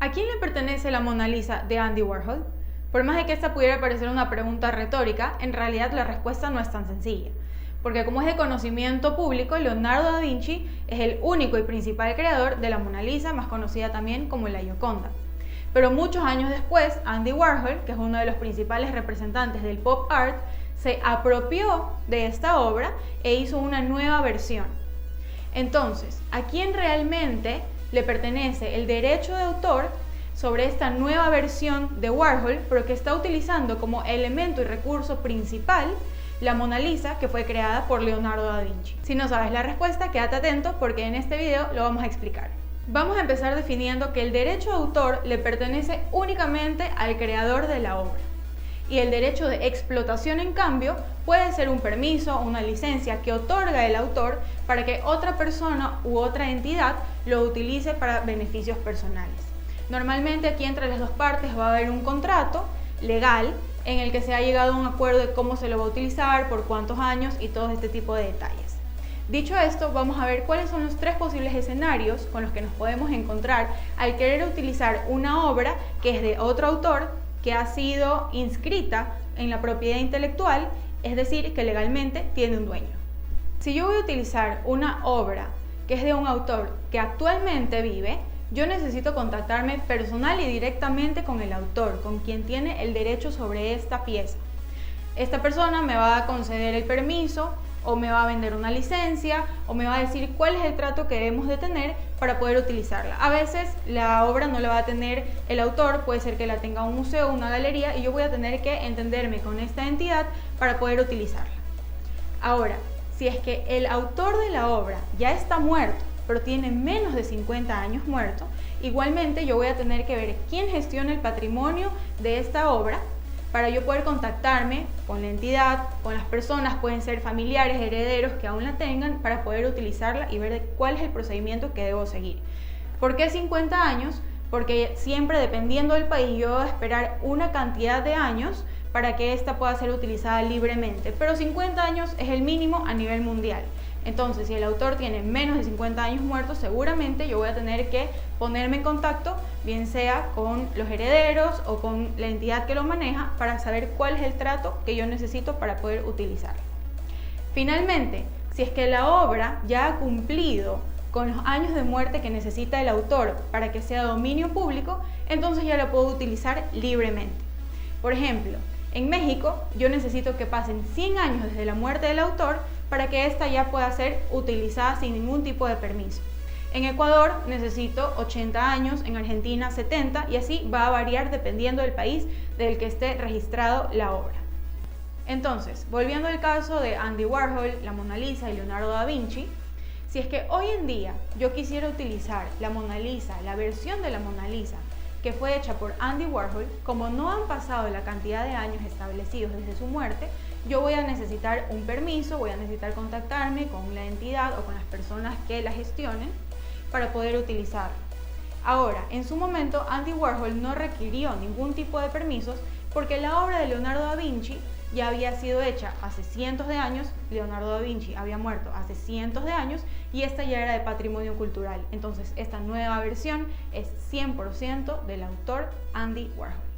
¿A quién le pertenece la Mona Lisa de Andy Warhol? Por más de que esta pudiera parecer una pregunta retórica, en realidad la respuesta no es tan sencilla. Porque como es de conocimiento público, Leonardo da Vinci es el único y principal creador de la Mona Lisa, más conocida también como la Gioconda. Pero muchos años después, Andy Warhol, que es uno de los principales representantes del pop art, se apropió de esta obra e hizo una nueva versión. Entonces, ¿a quién realmente le pertenece el derecho de autor sobre esta nueva versión de Warhol, pero que está utilizando como elemento y recurso principal la Mona Lisa, que fue creada por Leonardo da Vinci? Si no sabes la respuesta, quédate atento porque en este video lo vamos a explicar. Vamos a empezar definiendo que el derecho de autor le pertenece únicamente al creador de la obra. Y el derecho de explotación, en cambio, puede ser un permiso o una licencia que otorga el autor para que otra persona u otra entidad lo utilice para beneficios personales. Normalmente aquí entre las dos partes va a haber un contrato legal en el que se ha llegado a un acuerdo de cómo se lo va a utilizar, por cuántos años y todo este tipo de detalles. Dicho esto, vamos a ver cuáles son los tres posibles escenarios con los que nos podemos encontrar al querer utilizar una obra que es de otro autor, que ha sido inscrita en la propiedad intelectual, es decir, que legalmente tiene un dueño. Si yo voy a utilizar una obra que es de un autor que actualmente vive, yo necesito contactarme personal y directamente con el autor, con quien tiene el derecho sobre esta pieza. Esta persona me va a conceder el permiso, o me va a vender una licencia, o me va a decir cuál es el trato que debemos de tener para poder utilizarla. A veces la obra no la va a tener el autor, puede ser que la tenga un museo o una galería, y yo voy a tener que entenderme con esta entidad para poder utilizarla. Ahora, si es que el autor de la obra ya está muerto, pero tiene menos de 50 años muerto, igualmente yo voy a tener que ver quién gestiona el patrimonio de esta obra, para yo poder contactarme con la entidad, con las personas, pueden ser familiares, herederos que aún la tengan, para poder utilizarla y ver cuál es el procedimiento que debo seguir. ¿Por qué 50 años? Porque siempre, dependiendo del país, yo voy a esperar una cantidad de años para que ésta pueda ser utilizada libremente, pero 50 años es el mínimo a nivel mundial. Entonces, si el autor tiene menos de 50 años muertos, seguramente yo voy a tener que ponerme en contacto, bien sea con los herederos o con la entidad que lo maneja, para saber cuál es el trato que yo necesito para poder utilizarlo. Finalmente, si es que la obra ya ha cumplido con los años de muerte que necesita el autor para que sea dominio público, entonces ya la puedo utilizar libremente. Por ejemplo, en México yo necesito que pasen 100 años desde la muerte del autor para que ésta ya pueda ser utilizada sin ningún tipo de permiso. En Ecuador necesito 80 años, en Argentina 70, y así va a variar dependiendo del país del que esté registrado la obra. Entonces, volviendo al caso de Andy Warhol, la Mona Lisa y Leonardo da Vinci, si es que hoy en día yo quisiera utilizar la Mona Lisa, la versión de la Mona Lisa que fue hecha por Andy Warhol, como no han pasado la cantidad de años establecidos desde su muerte, yo voy a necesitar un permiso, voy a necesitar contactarme con la entidad o con las personas que la gestionen para poder utilizarlo. Ahora, en su momento, Andy Warhol no requirió ningún tipo de permisos porque la obra de Leonardo da Vinci ya había sido hecha hace cientos de años, Leonardo da Vinci había muerto hace cientos de años y esta ya era de patrimonio cultural. Entonces, esta nueva versión es 100% del autor Andy Warhol.